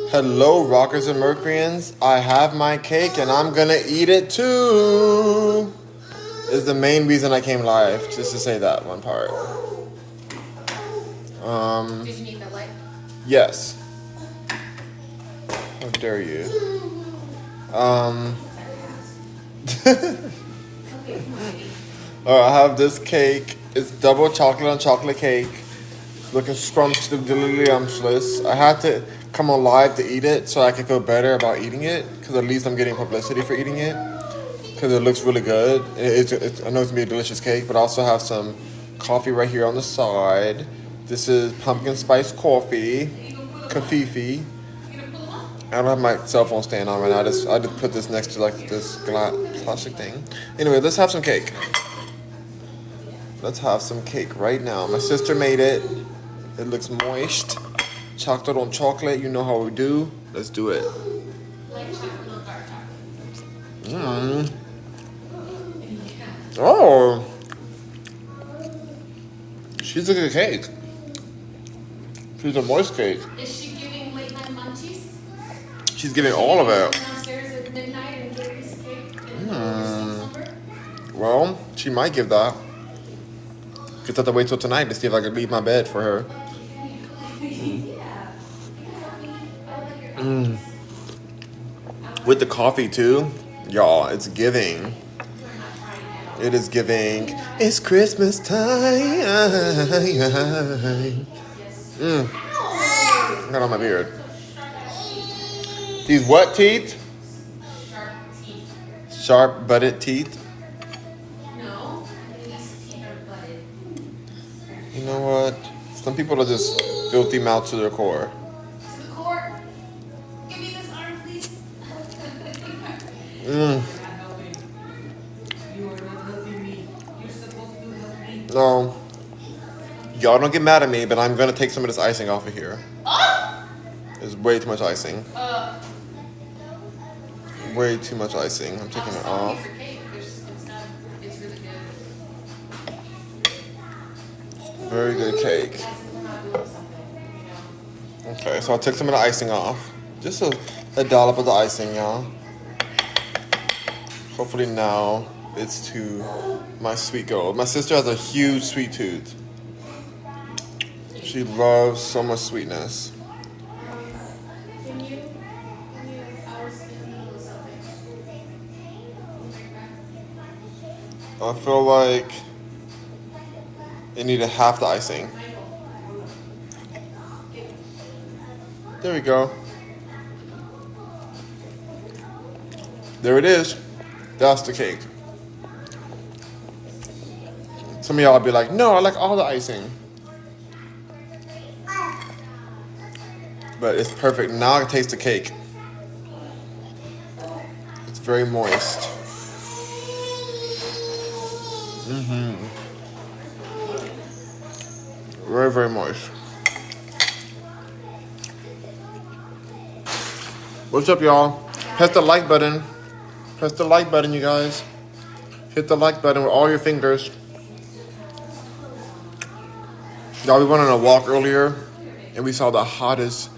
Hello, rockers and Mercuryans. I have my cake and I'm gonna eat it too. Is the main reason I came live, just to say that one part. Did you need the light? Yes. How dare you? I have this cake. It's double chocolate on chocolate cake. Looking scrumptious. I had to come on live to eat it so I could feel better about eating it, because at least I'm getting publicity for eating it, because it looks really good. I know it's gonna be a delicious cake, but I also have some coffee right here on the side. This is pumpkin spice coffee, Kafifi. I don't have my cell phone stand on right now. I just put this next to like this plastic thing. Anyway, let's have some cake. Let's have some cake right now. My sister made it. It looks moist. Chocolate on chocolate. You know how we do. Let's do it. Light chocolate or dark chocolate? Oh. She's a good cake. She's a moist cake. Is she giving late night munchies? She's giving all of it. Downstairs at midnight and give this cake and Well, she might give that. Just have to wait till tonight to see if I can leave my bed for her. With the coffee too, y'all, it's giving. It is giving. It's Christmas time. Got on my beard. These what teeth? Sharp teeth. Sharp butted teeth. No, these teeth are butted. You know what? Some people are just filthy mouth to their core. To the core. Give me this arm, please. You are not helping me. You're supposed to help me. No. Y'all don't get mad at me, but I'm gonna take some of this icing off of here. There's way too much icing. Way too much icing. I'm taking it off. Your cake. It's really good. Very good cake. Okay, so I took some of the icing off. Just a dollop of the icing, y'all. Hopefully now it's to my sweet girl. My sister has a huge sweet tooth. She loves so much sweetness. Can you hours in the middle of something? I feel like it needed half the icing. There we go. There it is. That's the cake. Some of y'all will be like, no, I like all the icing. But it's perfect. Now I can taste the cake. It's very moist. Very, very moist. What's up, y'all? Press the like button. Press the like button, you guys. Hit the like button with all your fingers. Y'all, we went on a walk earlier, and we saw the hottest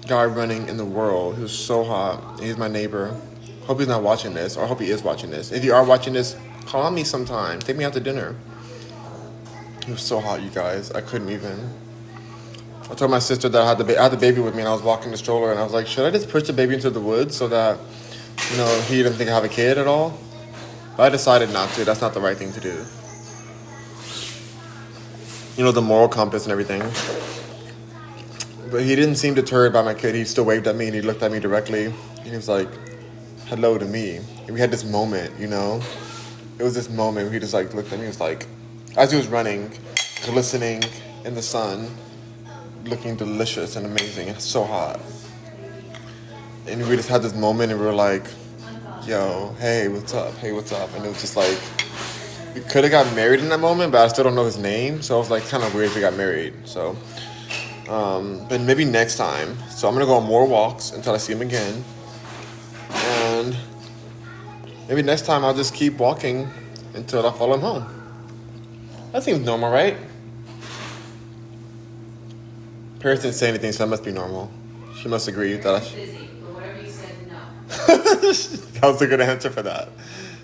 guy running in the world. He was so hot. He's my neighbor. Hope he's not watching this, or I hope he is watching this. If you are watching this, call me sometime. Take me out to dinner. It was so hot, you guys. I couldn't even. I told my sister that I had the baby with me, and I was walking the stroller, and I was like, should I just push the baby into the woods so that, you know, he didn't think I have a kid at all? But I decided not to. That's not the right thing to do. You know, the moral compass and everything. But he didn't seem deterred by my kid. He still waved at me, and he looked at me directly. And he was like, hello to me. And we had this moment, you know? It was this moment where he just, like, looked at me. He was like, as he was running, glistening in the sun, looking delicious and amazing. It's so hot. And we just had this moment, and we were like, yo, hey, what's up? Hey, what's up? And it was just like, we could have got married in that moment, but I still don't know his name. So it was like kind of weird if we got married. So, but maybe next time. So I'm going to go on more walks until I see him again. And maybe next time I'll just keep walking until I follow him home. That seems normal, right? Paris didn't say anything, so that must be normal. She must agree that busy. For whatever you said, no. that was a good answer for that.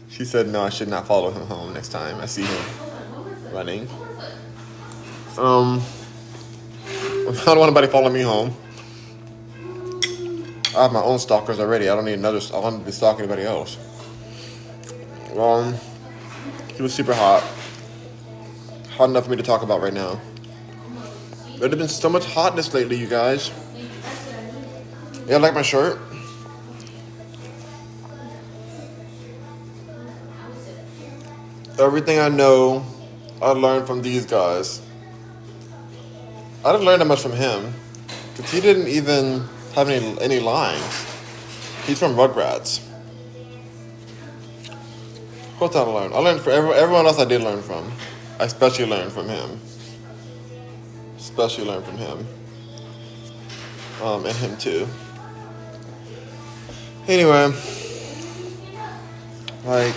She said, no, I should not follow him home next time I see him running. I don't want anybody following me home. I have my own stalkers already. I don't need another. I want to be stalking anybody else. He was super hot. Hot enough for me to talk about right now. There's been so much hotness lately, you guys. Yeah, like my shirt. Everything I know, I learned from these guys. I didn't learn that much from him, because he didn't even have any lines. He's from Rugrats. What did I learn? I learned from everyone else I did learn from. I especially learned from him. Especially learned from him. And him too. Anyway, like,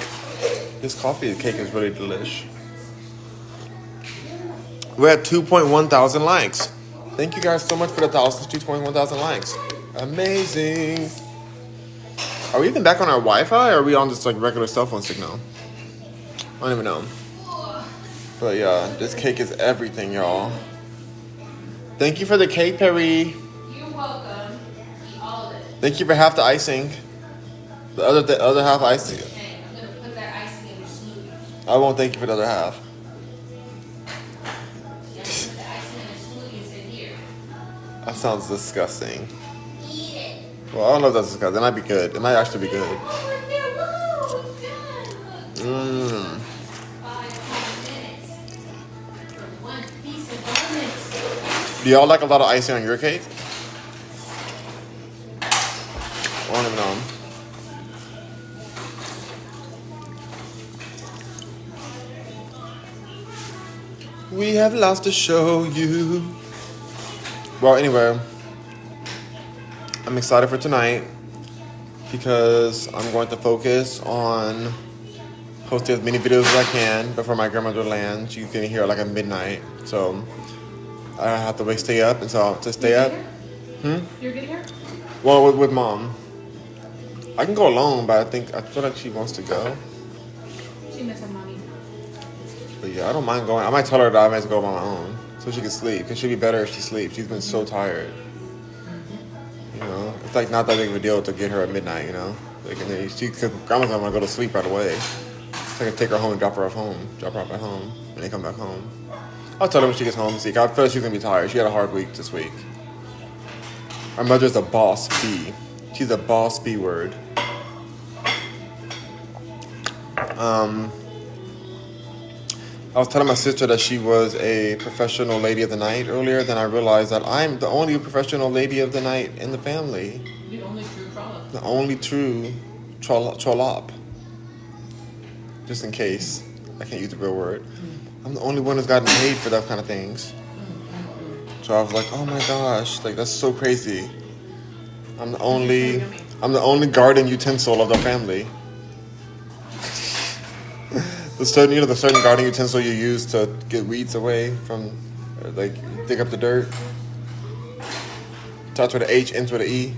this coffee cake is really delish. We're at 2.1 thousand likes. Thank you guys so much for the 2.1 thousand likes. Amazing. Are we even back on our Wi-Fi, or are we on just like regular cell phone signal? I don't even know. But yeah, this cake is everything, y'all. Thank you for the cake, Perry. You're welcome. Eat all of it. Thank you for half the icing. The other half icing. Okay, I'm going to put that icing in your smoothie. I won't thank you for the other half. Yeah, put the icing in your smoothie and sit here. That sounds disgusting. Eat it. Well, I don't know if that's disgusting. It might be good. It might actually be good. Oh, right there. Whoa, it's done. Look. 5 minutes. For one piece of donuts. Do y'all like a lot of icing on your cake? I don't even know. We have lots to show you. Well, anyway, I'm excited for tonight because I'm going to focus on posting as many videos as I can before my grandmother lands. You can hear like at midnight, so I have to stay up, and so to stay up. You're good here? Well, with mom, I can go alone, but I feel like she wants to go. She misses mommy. But yeah, I don't mind going. I might tell her that I might go on my own so she can sleep. Because she'll be better if she sleeps. She's been so tired. You know, it's like not that big of a deal to get her at midnight. You know, like, and then because grandma's gonna want to go to sleep right away. So I can take her home and drop her off at home when they come back home. I'll tell her when she gets home. See, I feel like she's gonna be tired. She had a hard week this week. Our mother's a boss bee. She's a boss bee word. I was telling my sister that she was a professional lady of the night earlier. Then I realized that I'm the only professional lady of the night in the family. The only true trollop. The only true trollop. Just in case. I can't use the real word. I'm the only one who's gotten paid for that kind of things. So I was like, oh my gosh, like that's so crazy. I'm the only garden utensil of the family. The certain garden utensil you use to get weeds away from, like, dig up the dirt. Starts with an H, ends with an E,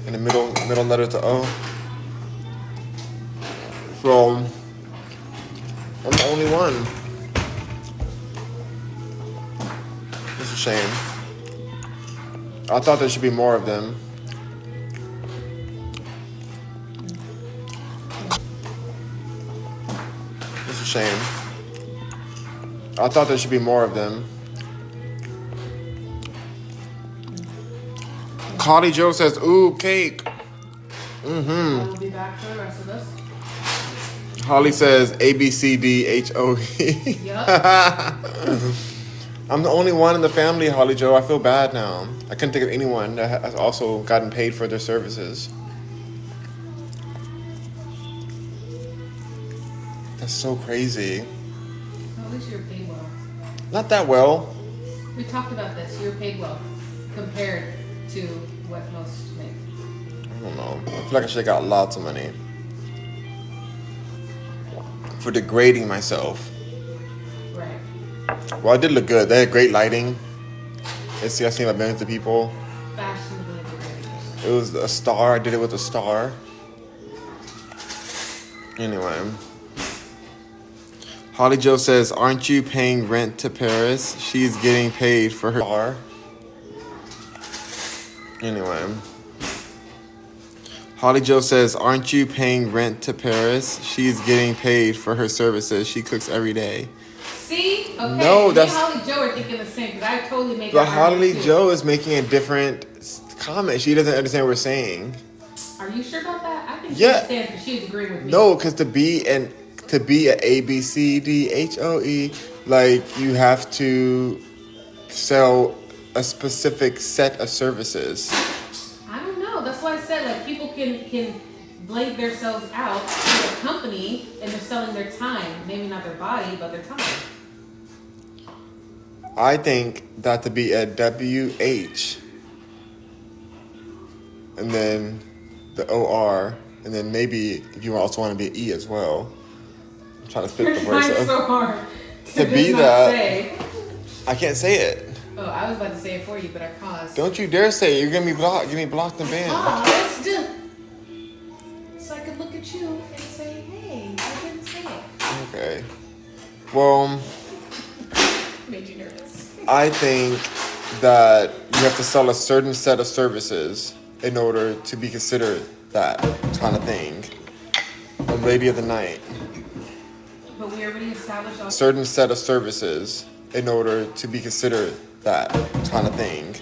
and the middle letter to O. So I'm the only one. It's a shame. I thought there should be more of them. It's a shame. I thought there should be more of them. Carly Joe says, ooh, cake. We'll be back for the rest of this. Holly says, ABCDHOE. Yup. I'm the only one in the family, Holly Joe. I feel bad now. I couldn't think of anyone that has also gotten paid for their services. That's so crazy. At least you're paid well. Not that well. We talked about this. You're paid well compared to what most make. I don't know. I feel like I should have got lots of money for degrading myself. Right. Well, I did look good. They had great lighting. I seen like millions of people. Fashionably degrading. It was a star. I did it with a star. Anyway. Holly Joe says, aren't you paying rent to Paris? She's getting paid for her star. Anyway. Holly Joe says, aren't you paying rent to Paris? She's getting paid for her services. She cooks every day. See? Okay. No, that's... Me and Holly Joe are thinking the same, because I totally make But that Holly argument, too. Joe is making a different comment. She doesn't understand what we're saying. Are you sure about that? I think she Yeah. understands, because she's agreeing with me. No, because to be a ABCDHOE, like you have to sell a specific set of services. I don't know. That's why I said, like, people can blank themselves out to a company and they're selling their time. Maybe not their body, but their time. I think that to be a WH and then the OR, and then maybe if you also want to be an E as well. I'm trying to spit You're the words trying out. so hard To be not that. say. I can't say it. Oh, I was about to say it for you, but I paused. Don't you dare say it. You're gonna be blocked. You're gonna be blocked and banned. Paused. So I could look at you and say, hey, I didn't say it. Okay. Well, Made you nervous. I think that you have to sell a certain set of services in order to be considered that kind of thing. A lady of the night. But we already established A also. certain set of services in order to be considered that kind of thing.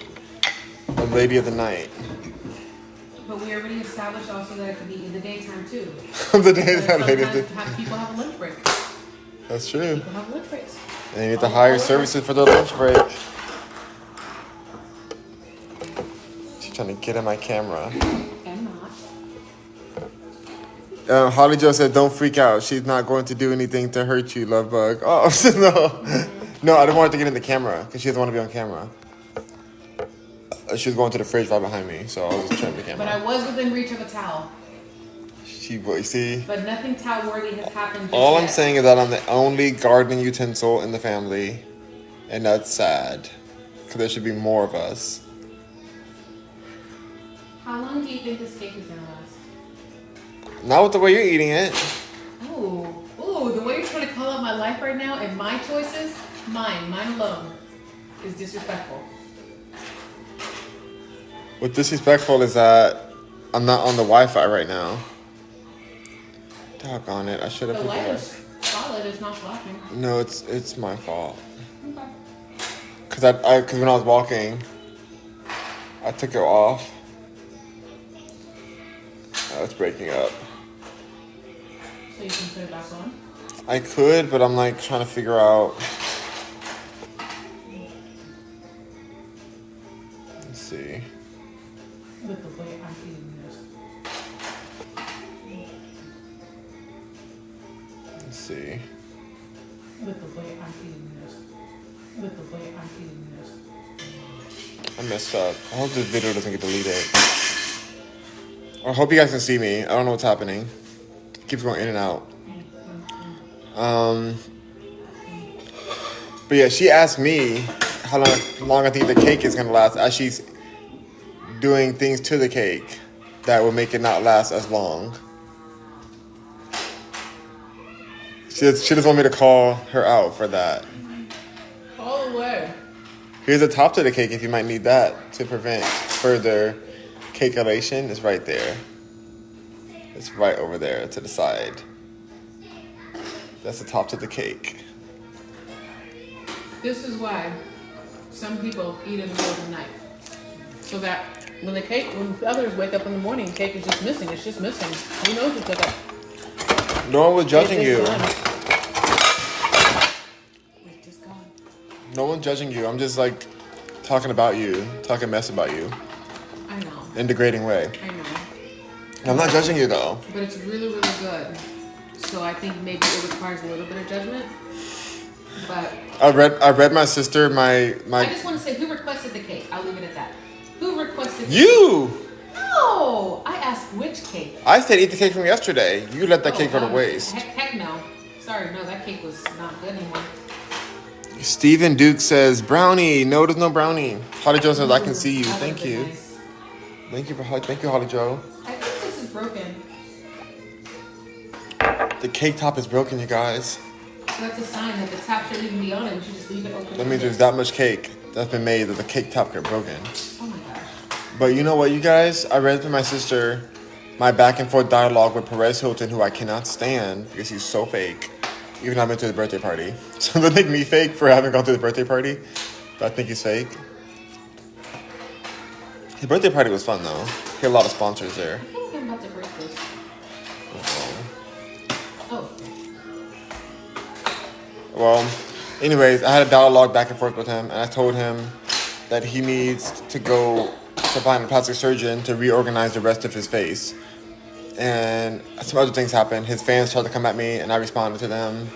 A lady of the night. But we already established also that it could be in the daytime too. The day But that lady. sometimes people have a lunch break. That's true. People have lunch breaks. And you need to hire services for their lunch break. She's trying to get in my camera. And not. Holly Joe said, don't freak out. She's not going to do anything to hurt you, love bug. Oh, no. No, I didn't want her to get in the camera because she doesn't want to be on camera. She was going to the fridge right behind me, so I was just trying the camera. But I was within reach of a towel. You see? But nothing towel worthy has happened just All I'm yet. saying is that I'm the only gardening utensil in the family, and that's sad because there should be more of us. How long do you think this cake is gonna last? Not with the way you're eating it. Ooh, the way you're trying to call out my life right now and my choices, mine alone, is disrespectful. What's disrespectful is that I'm not on the Wi-Fi right now. Doggone it! I should have The put light that. is solid, it's not flashing. No, it's my fault. Okay. Cause when I was walking, I took it off. Oh, it's breaking up. So you can put it back on? I could, but I'm like trying to figure out. Let's see. With the way I'm eating this. Let's see. With the way I'm eating this. With the way I'm eating this. I messed up. I hope this video doesn't get deleted. I hope you guys can see me. I don't know what's happening. It keeps going in and out. But yeah, she asked me how long I think the cake is gonna last as she's doing things to the cake that will make it not last as long. She just want me to call her out for that. All the way. Here's the top to the cake if you might need that to prevent further cakeolation. It's right there. It's right over there to the side. That's the top to the cake. This is why some people eat in the middle of the night. So that when others wake up in the morning, cake is just missing. It's just missing. Who knows what took it? No one was judging It's you. gone. It's just gone. No one's judging you. I'm just like talking about you, talking mess about you I know. in a degrading way. I know. I'm not judging you though. But it's really, really good. So I think maybe it requires a little bit of judgment. But I read my sister I just want to say, who requested the cake? I'll leave it at that. Who requested the You. No! I asked which cake. I said eat the cake from yesterday. You let that Oh, cake go to waste. Heck no. Sorry, no, that cake was not good anymore. Steven Duke says brownie. No, there's no brownie. Holly Joe says I can see you. That Thank would've been you. nice. Thank you, Holly Joe. I think this is broken. The cake top is broken, you guys. So that's a sign that the top shouldn't even be on it. We should just leave it open. That means there's that much cake that's been made that the cake top got broken. Oh my gosh. But you know what, you guys? I read with my sister my back and forth dialogue with Perez Hilton, who I cannot stand because he's so fake. Even though I went to the birthday party. So they think me fake for having gone to the birthday party. But I think he's fake. His birthday party was fun though. He had a lot of sponsors there. I feel like I'm about to break this. Oh. Well, anyways, I had a dialogue back and forth with him, and I told him that he needs to go to find a plastic surgeon to reorganize the rest of his face. And some other things happened. His fans tried to come at me, and I responded to them.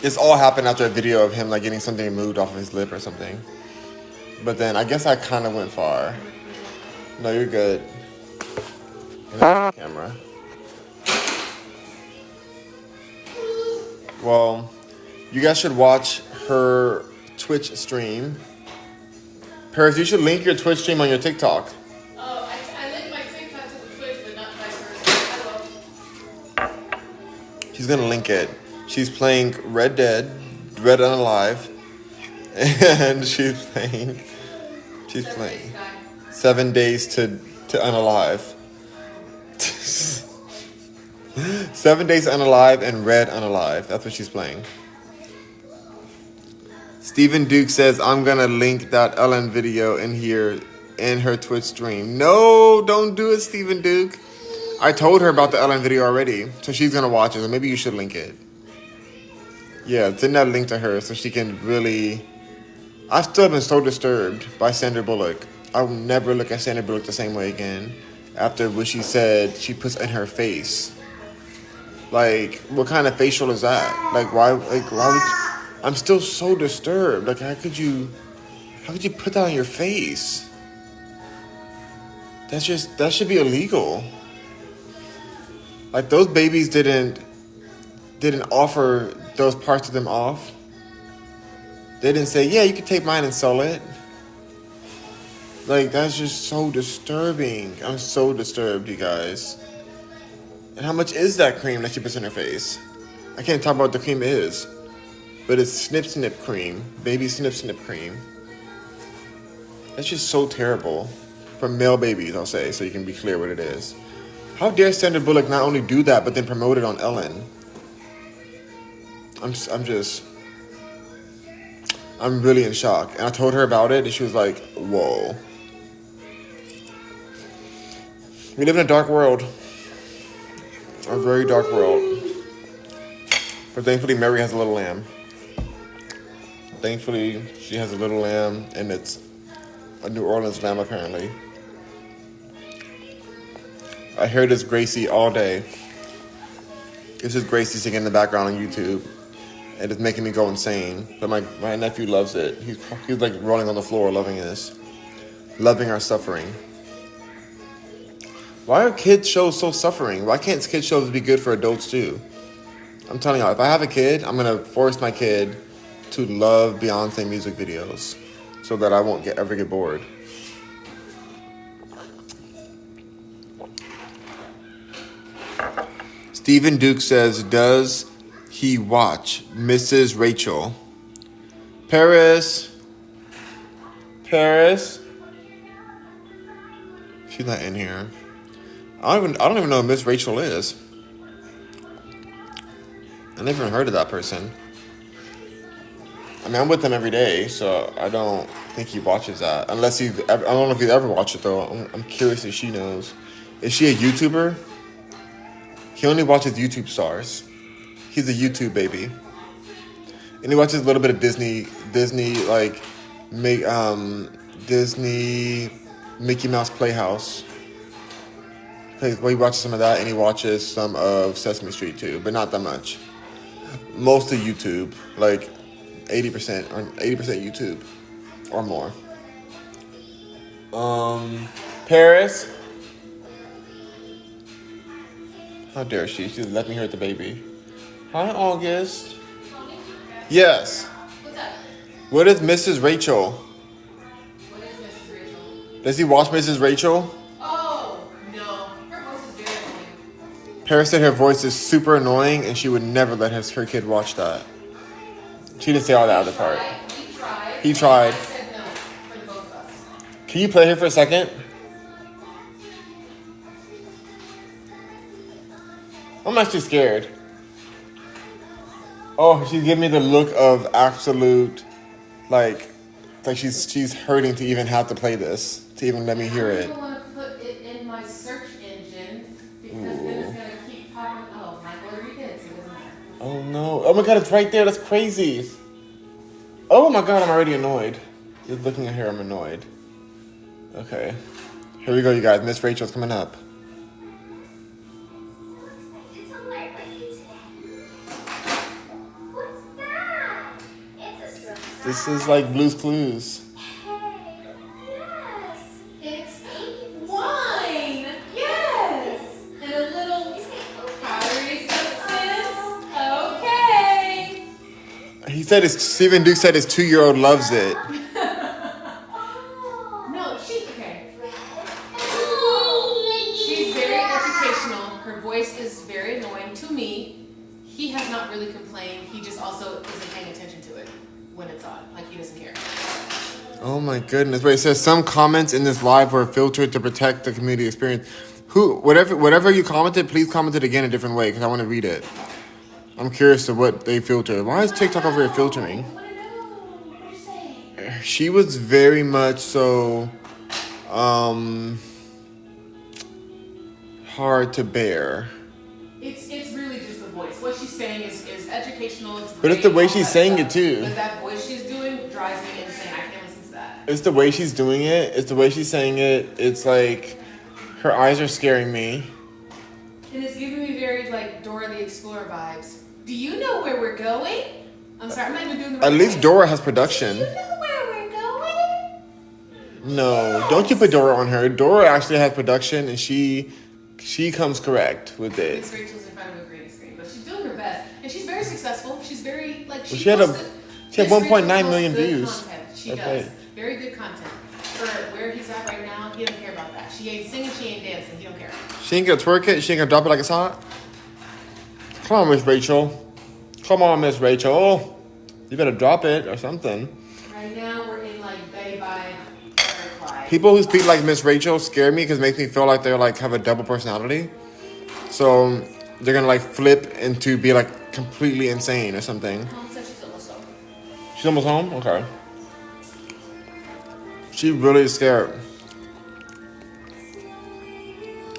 This all happened after a video of him like getting something removed off of his lip or something. But then I guess I kind of went far. No, you're good. Camera. Well, you guys should watch her Twitch stream. Paris, you should link your Twitch stream on your TikTok. Oh, I linked my TikTok to the Twitch, but not my personal. She's gonna link it. She's playing Red Dead, Red Unalive, and she's playing 7 Days to Unalive. 7 Days Unalive and Red Unalive. That's what she's playing. Stephen Duke says, I'm gonna link that Ellen video in here in her Twitch stream. No, don't do it, Stephen Duke. I told her about the Ellen video already, so she's gonna watch it, so maybe you should link it. Yeah, send that link to her so she can really... I've still been so disturbed by Sandra Bullock. I will never look at Sandra Bullock the same way again after what she said she puts in her face. Like, what kind of facial is that? Why would you... I'm still so disturbed. Like, how could you put that on your face? That should be illegal. Like, those babies didn't offer those parts of them off. They didn't say, yeah, you can take mine and sell it. Like, that's just so disturbing. I'm so disturbed, you guys. And how much is that cream that she puts in her face? I can't talk about what the cream is. But it's Snip Snip cream. Baby Snip Snip cream. That's just so terrible. For male babies, I'll say, so you can be clear what it is. How dare Sandra Bullock not only do that, but then promote it on Ellen? I'm really in shock. And I told her about it, and she was like, whoa. We live in a dark world. A very dark world. But thankfully, Mary has a little lamb. Thankfully, she has a little lamb, and it's a New Orleans lamb, apparently. I hear this Gracie all day. This is Gracie singing in the background on YouTube. And it's making me go insane. But my nephew loves it. He's like rolling on the floor loving this. Loving our suffering. Why are kids shows so suffering? Why can't kids shows be good for adults too? I'm telling y'all, if I have a kid, I'm going to force my kid to love Beyonce music videos so that I won't ever get bored. Stephen Duke says, does he watch Mrs. Rachel? Paris? She's not in here. I don't even know who Miss Rachel is. I never even heard of that person. I mean, I'm with him every day, so I don't think he watches that. Unless I don't know if he's ever watched it, though. I'm curious if she knows. Is she a YouTuber? He only watches YouTube stars. He's a YouTube baby. And he watches a little bit of Disney, Mickey Mouse Playhouse. He watches some of that, and he watches some of Sesame Street, too, but not that much. Most of YouTube, like 80% YouTube or more. Paris? How dare she? She's let me hurt the baby. Hi, August. Yes. What's up? What is Mrs. Rachel? What is Mrs. Rachel? Does he watch Mrs. Rachel? Oh, no. Her voice is very annoying. Paris said her voice is super annoying and she would never let her kid watch that. She didn't say all the other part. He tried. He tried. I said no for the both of us. Can you play her for a second? I'm actually scared. Oh, she's giving me the look of absolute, like she's hurting to even have to play this, to even let me hear it. I don't want to put it in my search engine because then it's going to keep popping. Oh, Michael already did, so it doesn't matter. Oh no. Oh my god, it's right there. That's crazy. Oh my god, I'm already annoyed. Just looking at her, I'm annoyed. Okay. Here we go, you guys. Miss Rachel's coming up. This is like Blue's Clues. It's wine. Yes. And a little powdery substance. Okay. He said Stephen Duke said his 2-year-old loves it. No, she's okay. She's very educational. Her voice is very annoying to me. He has not really complained. He just also isn't paying attention to it when it's on. Like, he doesn't care. Oh my goodness. Wait, it says some comments in this live were filtered to protect the community experience. Whatever you commented, please comment it again a different way because I want to read it. I'm curious to what they filtered. Why is TikTok over here filtering? She was very much so hard to bear. It's really just the voice. What she's saying is educational. But it's the way she's saying it too. But that voice she's doing drives me insane. I can't listen to that. It's the way she's doing it. It's the way she's saying it. It's like her eyes are scaring me. And it's giving me very like Dora the Explorer vibes. Do you know where we're going? I'm sorry, I'm not even doing the right At least voice. Dora has production. Do you know where we're going? No, don't you put Dora on her. Dora actually has production and she comes correct with it. Miss Rachel's in front of a green screen, but she's doing her best. And she's very successful. She's very like She had Miss 1.9 Rachel million posts good views. content. She Okay. does. Very good content. For where he's at right now, he don't care about that. She ain't singing, she ain't dancing, he don't care. She ain't gonna twerk it. She ain't gonna drop it like it's hot. Come on, Miss Rachel. Come on, Miss Rachel. You better drop it or something. Right now we're in like Betty by Butterfly. People who speak like Miss Rachel scare me because it makes me feel like they're like have a double personality. So they're gonna like flip into be like completely insane or something. Mom said she's almost home. She's almost home? Okay. She really is scared.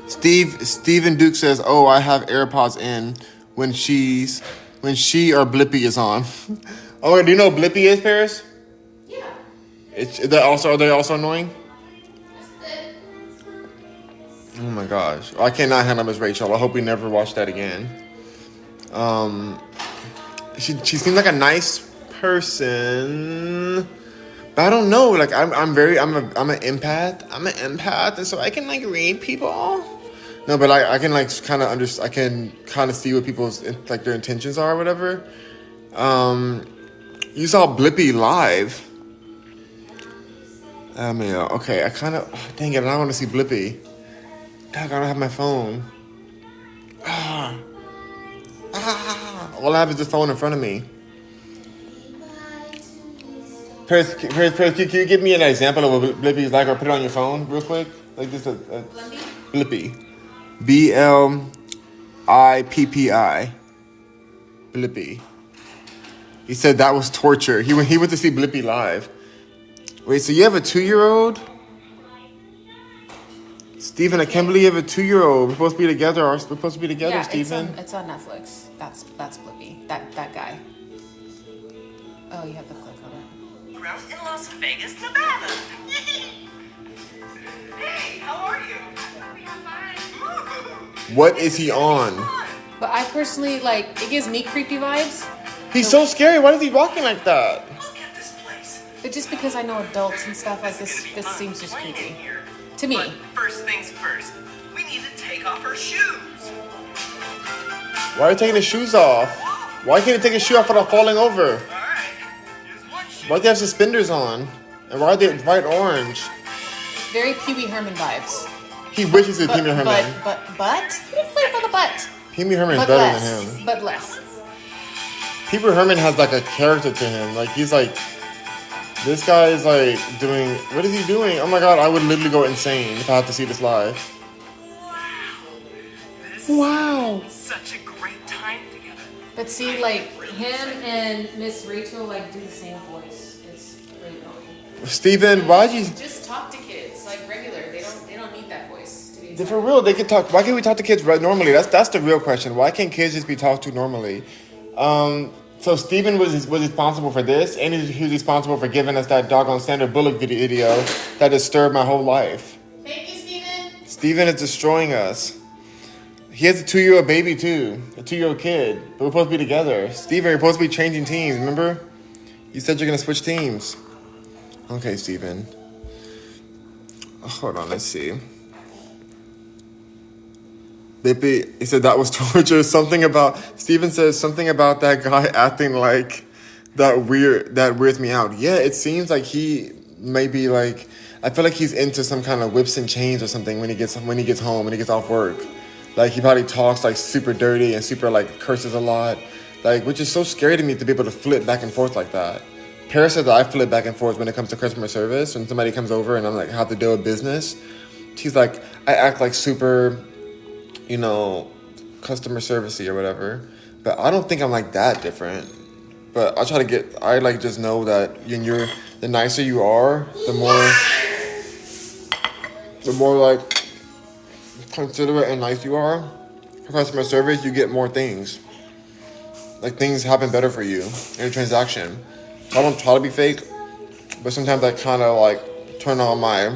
Steven Duke says, "Oh, I have AirPods in when she or Blippy is on." Oh, do you know what Blippy is, Paris? Yeah. Are they also annoying? Oh my gosh. I cannot handle Miss Rachel. I hope we never watch that again. She seems like a nice person. But I don't know. Like I'm an empath. I'm an empath, and so I can like read people. No, but I can like kind of I can kind of see what people's like their intentions are or whatever. You saw Blippy live. I mean, okay. I kind of dang it. I want to see Blippy. Dang, I don't have my phone. All I have is this phone in front of me. Paris, can you give me an example of what Blippy is like, or put it on your phone real quick? Like just a Blippy. Blippi. Blippy. He said that was torture. He went to see Blippy live. Wait, so you have a 2-year-old? Steven, I can't believe you have a 2-year-old. We're supposed to be together. We're supposed to be together, Yeah, Steven. it's on Netflix. That's Blippi. That guy. Oh, you have the click on it. Growth in Las Vegas, Nevada. Hey, how are you? What is he on? But I personally like it gives me creepy vibes. He's so scary. Why is he walking like that? Look at this place. But just because I know adults and stuff like this seems just creepy. To me. But first things first, we need to take off our shoes. Why are you taking his shoes off? Why can't he take his shoe off without falling over? All right, here's one shoe. Why do they have suspenders on? And why are they bright orange? very Pee Wee Herman vibes. He wishes he was Pee Wee Herman. But he didn't play for the butt. Pee Wee Herman is But better less. than him. But less. Pee Wee Herman has like a character to him. Like he's like, this guy is like doing, what is he doing? Oh my God, I would literally go insane if I had to see this live. Wow. Such a great time together. But see, like him and Miss Rachel like do the same voice. It's really annoying. Steven, why'd you? Just talk to kids like regular. They don't need that voice to be. For real, they can talk. Why can't we talk to kids normally? That's the real question. Why can't kids just be talked to normally? So Steven was responsible for this, and he was responsible for giving us that doggone Sandra Bullock video that disturbed my whole life. Thank you, Steven. Steven is destroying us. He has a 2-year-old baby too, a 2-year-old kid. But we're supposed to be together. Steven, you're supposed to be changing teams, remember? You said you're gonna switch teams. Okay, Steven. Hold on, let's see. Bippy, he said that was torture. Steven says something about that guy acting like that weirds me out. Yeah, it seems like he may be like, I feel like he's into some kind of whips and chains or something when he gets home, when he gets off work. Like he probably talks like super dirty and super like curses a lot. Like, which is so scary to me to be able to flip back and forth like that. Paris says that I flip back and forth when it comes to customer service. When somebody comes over and I'm like, have to deal with business. She's like, I act like super, customer servicey or whatever. But I don't think I'm like that different. But I like just know that the nicer you are, the more like considerate and nice you are for customer service, you get more things. Like things happen better for you in a transaction. I don't try to be fake, but sometimes I kind of like turn on my,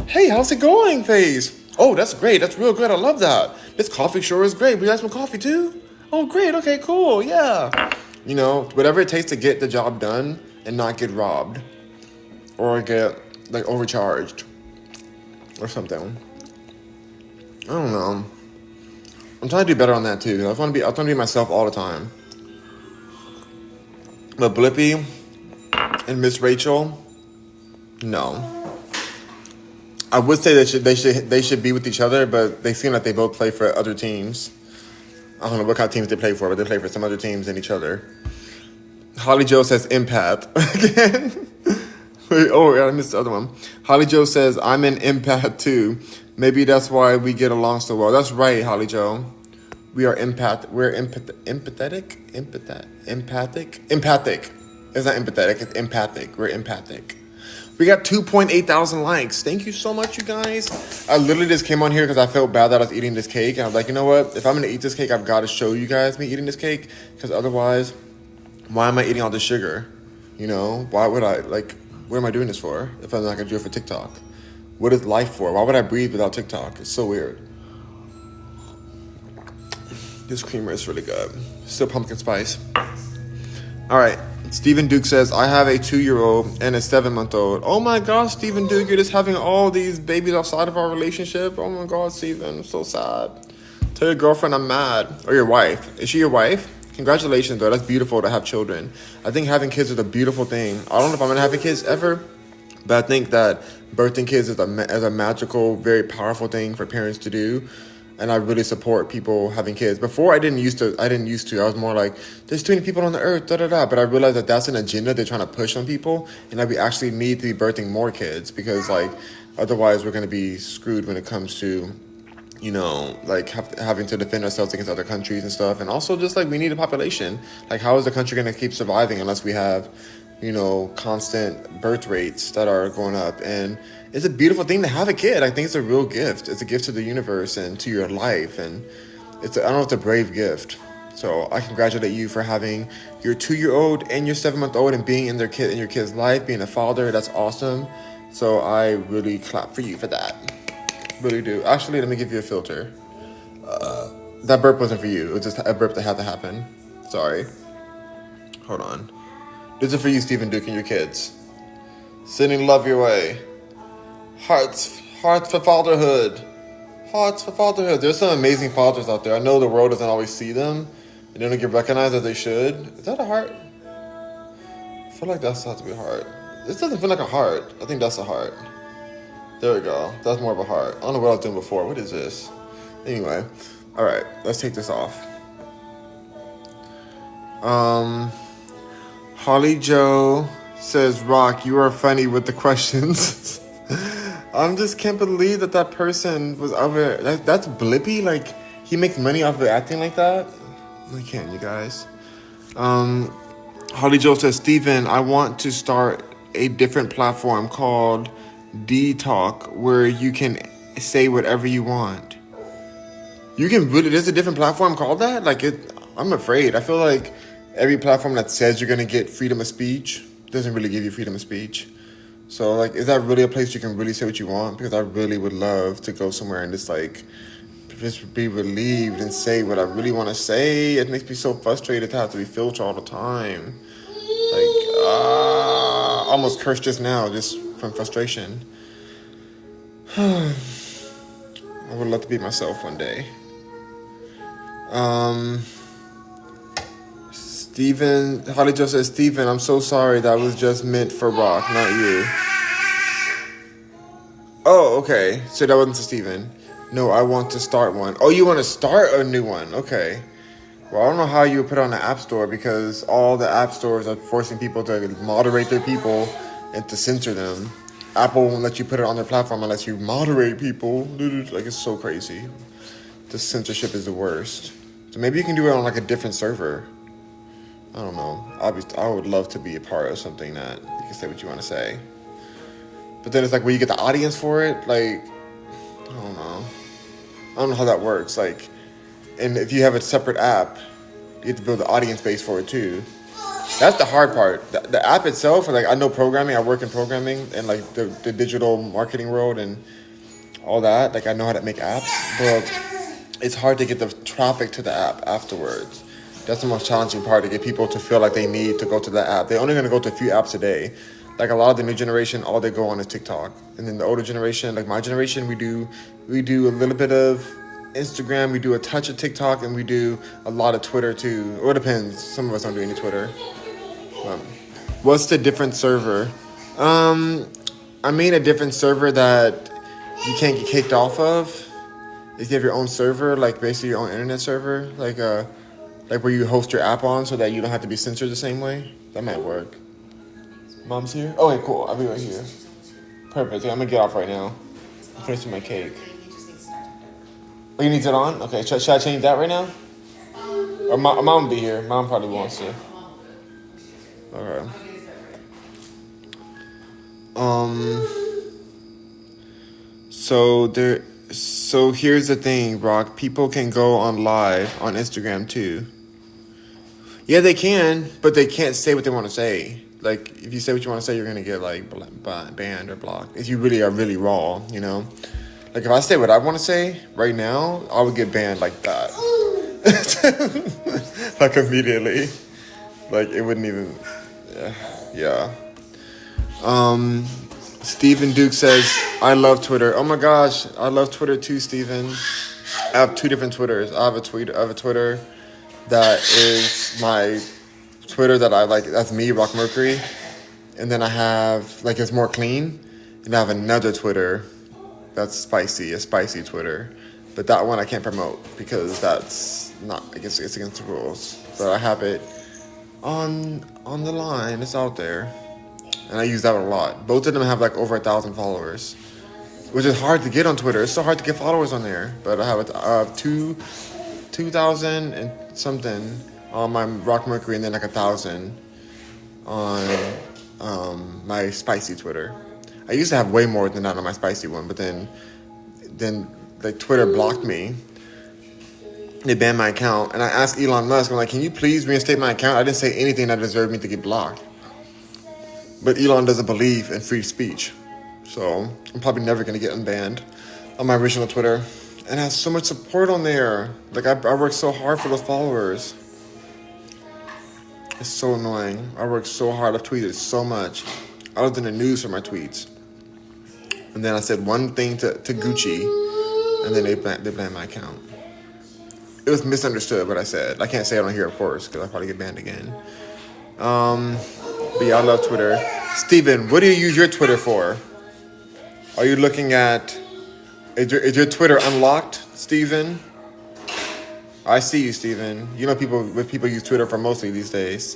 hey, how's it going face? Oh, that's great. That's real good. I love that. This coffee sure is great. Would you like some coffee too? Oh, great. Okay, cool. Yeah. Whatever it takes to get the job done and not get robbed or get like overcharged or something. I don't know. I'm trying to do better on that too. I want to be myself all the time. But Blippi and Miss Rachel, no. I would say they should be with each other, but they seem like they both play for other teams. I don't know what kind of teams they play for, but they play for some other teams than each other. Holly Joe says empath again. Wait, I missed the other one. Holly Joe says I'm an empath too. Maybe that's why we get along so well. That's right, Holly Joe. We are empath. We're empathetic. Empathic. It's not empathetic. It's empathic. We're empathic. We got 2.8 thousand likes. Thank you so much, you guys. I literally just came on here because I felt bad that I was eating this cake. And I was like, you know what? If I'm going to eat this cake, I've got to show you guys me eating this cake. Because otherwise, why am I eating all this sugar? Why would I? Like, what am I doing this for if I'm not going to do it for TikTok? What is life for? Why would I breathe without TikTok? It's so weird. This creamer is really good. Still pumpkin spice. All right. Stephen Duke says, I have a 2-year-old and a 7-month-old. Oh my gosh, Stephen Duke, you're just having all these babies outside of our relationship. Oh my God, Stephen, I'm so sad. Tell your girlfriend I'm mad. Or your wife. Is she your wife? Congratulations, though. That's beautiful to have children. I think having kids is a beautiful thing. I don't know if I'm going to have kids ever, but I think that birthing kids is a magical, very powerful thing for parents to do. And I really support people having kids. Before, I didn't used to. I was more like, there's too many people on the earth, da-da-da. But I realized that that's an agenda they're trying to push on people. And that we actually need to be birthing more kids. Because, otherwise we're going to be screwed when it comes to, having to defend ourselves against other countries and stuff. And also just, we need a population. How is the country going to keep surviving unless we have, constant birth rates that are going up? And it's a beautiful thing to have a kid. I think it's a real gift. It's a gift to the universe and to your life. And it's a brave gift. So I congratulate you for having your 2-year-old and your 7-month-old and being in your kid's life, being a father. That's awesome. So I really clap for you for that. Really do. Actually, let me give you a filter. That burp wasn't for you. It was just a burp that had to happen. Sorry. Hold on. This is for you, Stephen Duke, and your kids. Sending love your way. Hearts for fatherhood. Hearts for fatherhood. There's some amazing fathers out there. I know the world doesn't always see them, and they don't get recognized as they should. Is that a heart? I feel like that's has to be a heart. This doesn't feel like a heart. I think that's a heart. There we go. That's more of a heart. I don't know what I was doing before. What is this? Anyway. Alright, let's take this off. Holly Joe says, Rock, you are funny with the questions. I just can't believe that person was over. That's Blippy? Like, he makes money off of acting like that? I can't, you guys. Holly Joe says, Steven, I want to start a different platform called D-Talk where you can say whatever you want. You can really, there's a different platform called that? Like, I'm afraid. I feel like every platform that says you're going to get freedom of speech doesn't really give you freedom of speech. So, like, is that really a place you can really say what you want? Because I really would love to go somewhere and just be relieved and say what I really want to say. It makes me so frustrated to have to be filtered all the time. Like, I almost cursed just now, just from frustration. I would love to be myself one day. Steven, Holly Jo says, Steven, I'm so sorry. That was just meant for Rock, not you. Oh, okay. So that wasn't to Steven. No, I want to start one. Oh, you want to start a new one? Okay. Well, I don't know how you would put it on the App Store because all the App Stores are forcing people to moderate their people and to censor them. Apple won't let you put it on their platform unless you moderate people. Like, it's so crazy. The censorship is the worst. So maybe you can do it on like a different server. I don't know. I would love to be a part of something that you can say what you want to say. But then it's like, will you get the audience for it? Like, I don't know. I don't know how that works. Like, and if you have a separate app, you have to build the audience base for it too. That's the hard part. The app itself, like, I know programming. I work in programming and like the digital marketing world and all that. Like, I know how to make apps, but it's hard to get the traffic to the app afterwards. That's the most challenging part, to get people to feel like they need to go to the app. They're only going to go to a few apps a day. Like, a lot of the new generation, all they go on is TikTok. And then the older generation, like my generation, we do a little bit of Instagram, we do a touch of TikTok, and we do a lot of Twitter too. Or it depends. Some of us don't do any Twitter. What's the different server? I mean a different server that you can't get kicked off of. If you have your own server, like basically your own internet server, like where you host your app on so that you don't have to be censored the same way. That might work. Mom's here? Oh, wait, cool. I'll be right here. Perfect. I'm going to get off right now. I'm finishing my cake. Oh, you need it on? Okay, should I change that right now? Or mom will be here. Mom probably wants to. Okay. So here's the thing, Rock. People can go on live on Instagram too. Yeah, they can, but they can't say what they want to say. Like, if you say what you want to say, you're gonna get like banned or blocked. If you really are really raw, you know. Like, if I say what I want to say right now, I would get banned like that. Like, immediately. Like, it wouldn't even. Yeah. Stephen Duke says, I love Twitter. Oh my gosh, I love Twitter too, Stephen. I have two different Twitters. I have a Twitter that is my Twitter that I like. That's me, Rock Mercury. And then I have, like, it's more clean. And I have another Twitter that's spicy, a spicy Twitter. But that one I can't promote because that's not, I guess it's against the rules. But I have it on the line. It's out there. And I use that a lot. Both of them have like over 1,000 followers, which is hard to get on Twitter. It's so hard to get followers on there. But I have 2,000 and something on my Rock Mercury, and then like 1,000 on my spicy Twitter. I used to have way more than that on my spicy one, but then like Twitter blocked me. They banned my account, and I asked Elon Musk, I'm like, can you please reinstate my account? I didn't say anything that deserved me to get blocked. But Elon doesn't believe in free speech. So I'm probably never going to get unbanned on my original Twitter. And it has so much support on there. Like, I work so hard for those followers. It's so annoying. I work so hard. I've tweeted so much. I was in the news for my tweets. And then I said one thing to Gucci, and then they banned my account. It was misunderstood what I said. I can't say it on here, of course, because I'll probably get banned again. But yeah, I love Twitter. Steven, what do you use your Twitter for? Are you looking at? Is your Twitter unlocked, Steven? I see you, Steven. You know people use Twitter for mostly these days.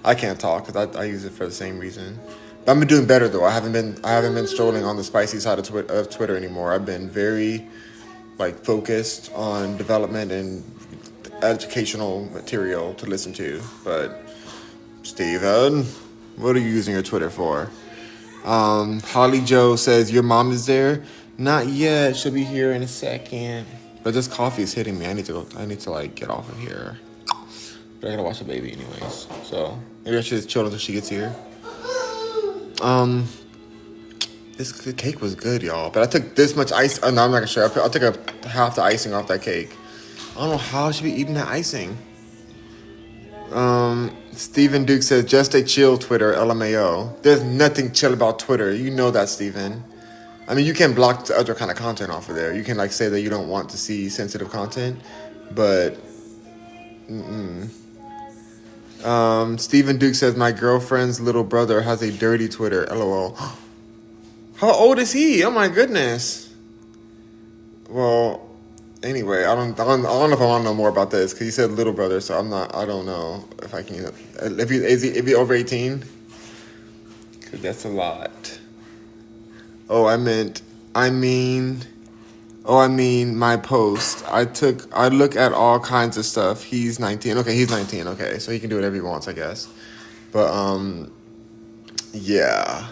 I can't talk because I use it for the same reason. But I've been doing better though. I haven't been strolling on the spicy side of Twitter anymore. I've been very focused on development and educational material to listen to. But Steven, what are you using your Twitter for? Holly Joe says your mom is there. Not yet. She'll be here in a second. But this coffee is hitting me. I need to get off of here. But I gotta watch the baby anyways. So maybe I should just chill until she gets here. This cake was good, y'all. But I took this much ice. No, I'm not gonna share. I took half the icing off that cake. I don't know how I should be eating that icing. Stephen Duke says, just a chill Twitter, LMAO. There's nothing chill about Twitter. You know that, Stephen. I mean, you can block the other kind of content off of there. You can say that you don't want to see sensitive content, but Stephen Duke says, my girlfriend's little brother has a dirty Twitter, LOL. How old is he? Oh my goodness. Well, anyway, I don't know if I want to know more about this because he said little brother, so I don't know if I can. If he over 18, because that's a lot. Oh, I mean, my post. I look at all kinds of stuff. He's 19. Okay, he's 19. Okay, so he can do whatever he wants, I guess. But, yeah.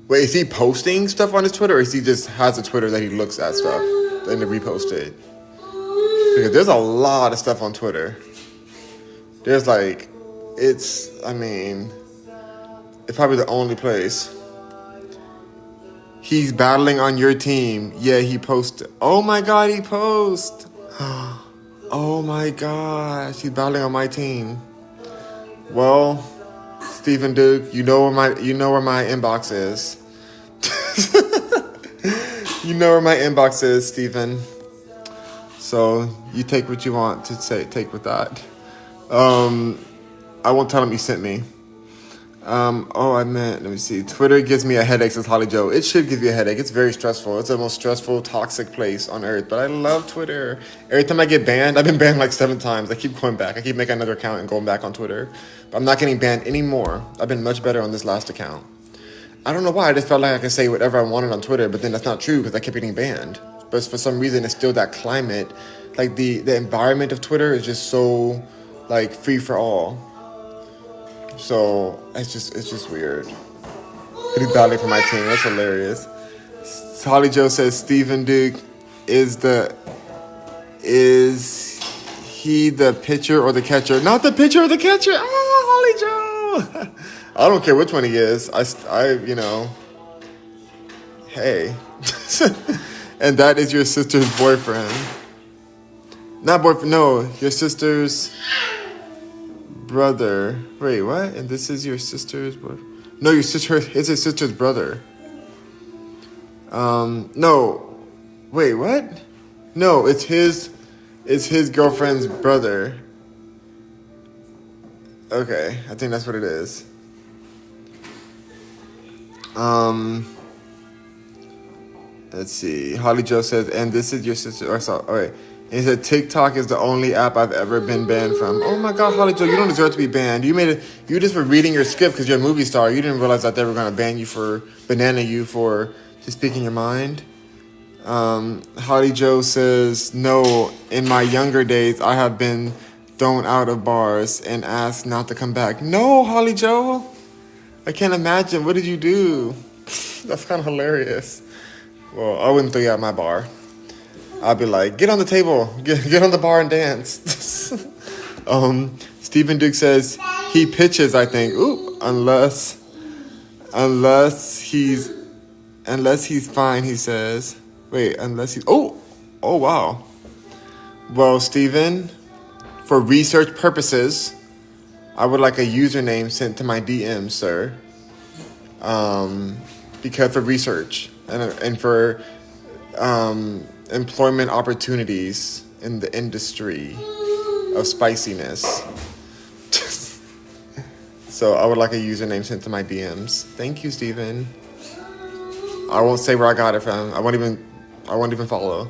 Wait, is he posting stuff on his Twitter, or is he just has a Twitter that he looks at stuff and to repost it? Because there's a lot of stuff on Twitter. There's it's probably the only place. He's battling on your team. Yeah, he posted. Oh my God, he posted. Oh my gosh, he's battling on my team. Well, Stephen Duke, you know where my inbox is. You know where my inbox is, Stephen. So you take what you want to take with that. I won't tell him you sent me. Let me see. Twitter gives me a headache, says Holly Joe. It should give you a headache. It's very stressful. It's the most stressful, toxic place on earth. But I love Twitter. Every time I get banned, I've been banned 7 times. I keep going back. I keep making another account and going back on Twitter. But I'm not getting banned anymore. I've been much better on this last account. I don't know why. I just felt like I could say whatever I wanted on Twitter, but then that's not true because I kept getting banned. But for some reason, it's still that climate. The environment of Twitter is just so free for all. So it's just weird. He's battling for my team. That's hilarious. Holly Joe says Stephen Duke is he the pitcher or the catcher? Not the pitcher or the catcher. Holly Joe. I don't care which one he is. Hey. And that is your sister's boyfriend. Not boyfriend, no, your sister's brother. Wait, what? And this is your sister's boyfriend? No, it's his sister's brother. No. Wait, what? No, it's his girlfriend's brother. Okay, I think that's what it is. Let's see. Holly Joe says, and this is your sister. And he said, TikTok is the only app I've ever been banned from. Oh my God, Holly Joe, you don't deserve to be banned. You just were reading your script because you're a movie star. You didn't realize that they were going to ban you banana you for just speaking your mind. Holly Joe says, no, in my younger days, I have been thrown out of bars and asked not to come back. No, Holly Joe. I can't imagine. What did you do? That's kind of hilarious. Well, I wouldn't throw you out my bar. I'd be like, get on the table. Get on the bar and dance. Stephen Duke says he pitches, I think. Ooh, unless he's fine, he says. Wait, unless he's... Oh, wow. Well, Stephen, for research purposes, I would like a username sent to my DM, sir. Because for research and for employment opportunities in the industry of spiciness. So I would like a username sent to my DMs. Thank you, Stephen. I won't say where I got it from. I won't even follow.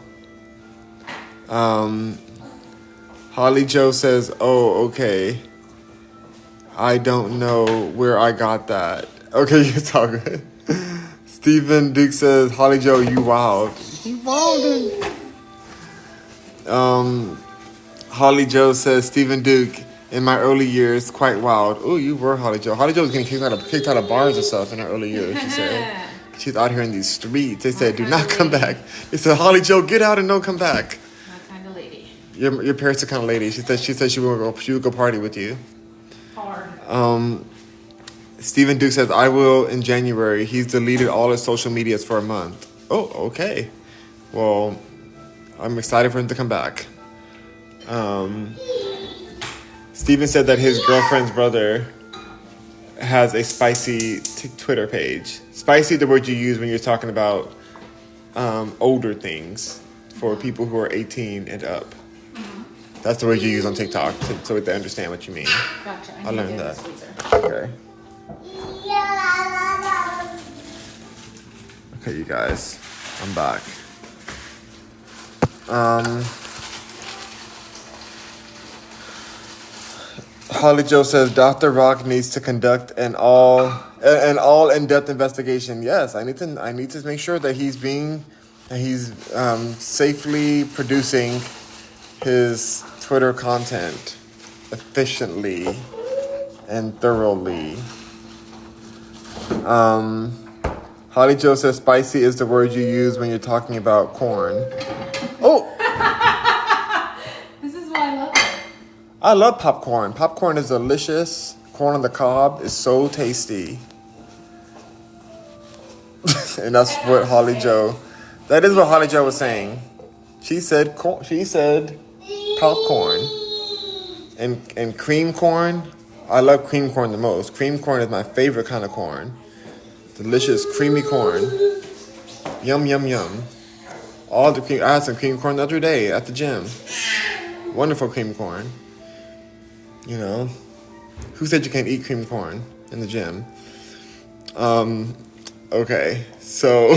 Holly Joe says, "Oh, okay. I don't know where I got that." Okay, it's all good. Stephen Duke says, "Holly Joe, you wild." You wild. Holly Joe says, "Stephen Duke, in my early years, quite wild." Oh, you were Holly Joe. Holly Joe was getting kicked out of bars and stuff in her early years, she said. She's out here in these streets. They said, "Do not come back." They said, "Holly Joe, get out and don't come back." My kind of lady. Your parents are kind of lady. She said she would go party with you. Hard. Stephen Duke says, "I will in January." He's deleted all his social medias for a month. Oh, okay. Well, I'm excited for him to come back. Steven said that his girlfriend's brother has a spicy Twitter page. Spicy, the word you use when you're talking about older things for people who are 18 and up. That's the word you use on TikTok so they understand what you mean. Gotcha. I learned that. Squeezer. Okay. Okay, you guys. I'm back. Holly Joe says Dr. Rock needs to conduct an all in-depth investigation. Yes, I need to make sure that he's safely producing his Twitter content efficiently and thoroughly. Holly Joe says spicy is the word you use when you're talking about corn. Oh! This is why I love it. I love popcorn. Popcorn is delicious. Corn on the cob is so tasty. And that's what Holly Joe... That is what Holly Joe was saying. She said popcorn. And cream corn. I love cream corn the most. Cream corn is my favorite kind of corn. Delicious creamy corn. Yum, yum, yum. All the cream. I had some cream corn the other day at the gym. Wonderful cream corn. You know. Who said you can't eat cream corn in the gym? Okay. So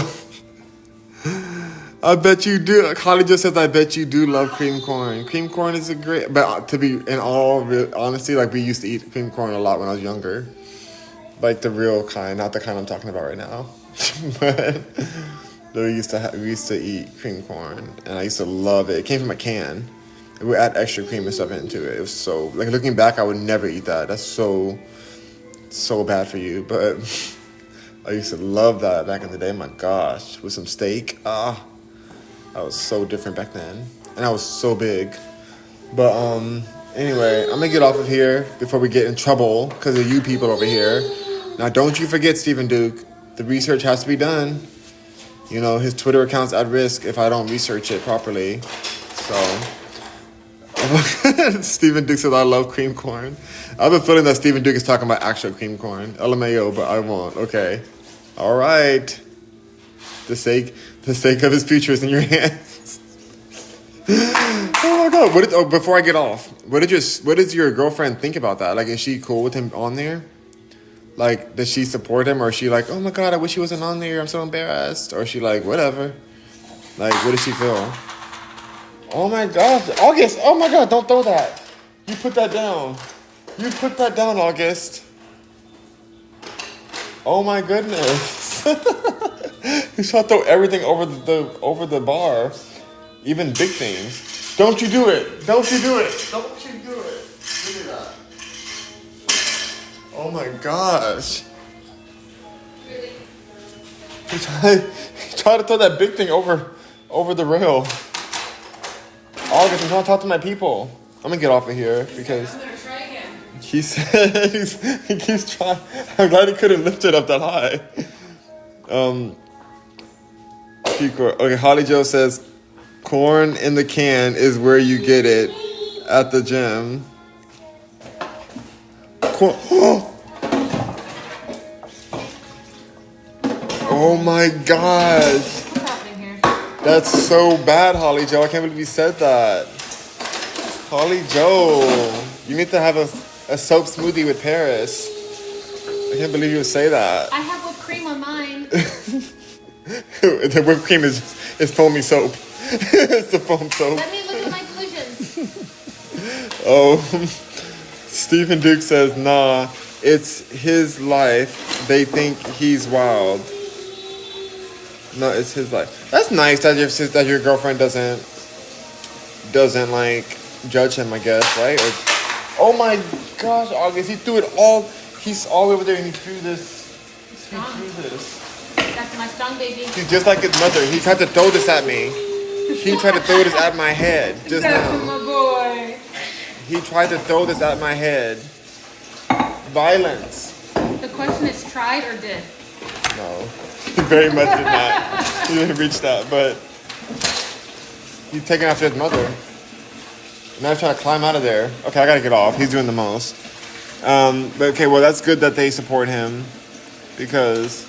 I bet you do. Holly just says, I bet you do love cream corn. Cream corn is a great, but to be in all real honesty, like we used to eat cream corn a lot when I was younger. Like the real kind, not the kind I'm talking about right now. But we used to eat cream corn, and I used to love it. It came from a can. We would add extra cream and stuff into it. It was so, like looking back, I would never eat that. That's so bad for you. But I used to love that back in the day. My gosh, with some steak. I was so different back then, and I was so big. But anyway, I'm gonna get off of here before we get in trouble because of you people over here. Now, don't you forget, Stephen Duke, the research has to be done. You know, his Twitter account's at risk if I don't research it properly. So, Stephen Duke says, I love cream corn. I've been feeling that Stephen Duke is talking about actual cream corn. LMAO, but I won't. Okay. All right. The sake of his future is in your hands. Oh my God! Before I get off, what does your girlfriend think about that? Like, is she cool with him on there? Like, does she support him, or is she like, oh my God, I wish he wasn't on there. I'm so embarrassed. Or is she like, whatever? Like, what does she feel? Oh my gosh, August! Oh my God, don't throw that. You put that down. You put that down, August. Oh my goodness. He's trying to throw everything over the bar. Even big things. Don't you do it. Don't you do it. Don't you do it. Look at that. Oh my gosh. Really? He tried to throw that big thing over the rail. August, I'm trying to talk to my people. I'm going to get off of here because... I'm gonna try again. He said he keeps trying. I'm glad he couldn't lift it up that high. Okay, Holly Joe says, corn in the can is where you get it at the gym. Oh my gosh. What's happening here? That's so bad, Holly Joe. I can't believe you said that. Holly Joe, you need to have a soap smoothie with Paris. I can't believe you would say that. I have whipped cream on mine. The whipped cream is foamy soap. It's the foam soap. Let me look at my collisions. Oh, Stephen Duke says, nah, it's his life. They think he's wild. No, it's his life. That's nice that your girlfriend doesn't like judge him, I guess, right? Or, oh my gosh, August, he threw it all. He's all over there and he threw this. He threw this. That's my strong baby. He's just like his mother. He tried to throw this at me. He tried to throw this at my head just That's now. my boy. He tried to throw this at my head. Violence. The question is tried or did? No, he very much did not. He didn't reach that, but he's taking after his mother. Now he's trying to climb out of there. Okay, I gotta get off. He's doing the most. But okay, well that's good that they support him because.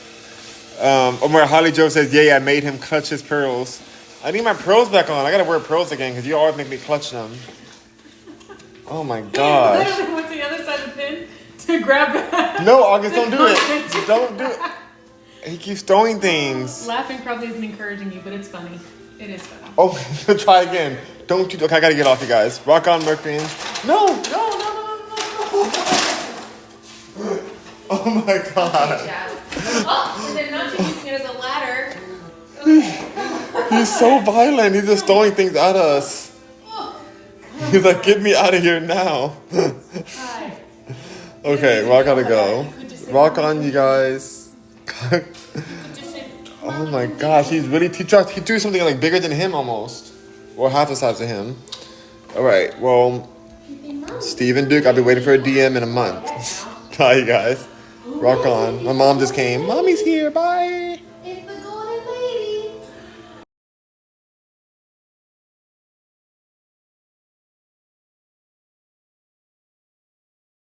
Omar Holly Joe says, "Yay, I made him clutch his pearls. I need my pearls back on. I gotta wear pearls again because you always make me clutch them." Oh my gosh. Literally went to the other side of the pin to grab that. No, August, don't do it. Don't do it. He keeps throwing things. Laughing probably isn't encouraging you, but it's funny. It is funny. Oh, try again. Don't you? Okay, I gotta get off, you guys. Rock on, Mercury. No. Oh my god. Oh, and then not using it as a ladder. He's so violent. He's just throwing things at us. He's like, get me out of here now. Okay, well, I gotta go. Rock on, you guys. Oh my gosh, he threw something like bigger than him almost. Or half the size of him. Alright, well, Stephen Duke, I'll be waiting for a DM in a month. Bye, you guys. Rock on. My mom just came. Mommy's here. Bye.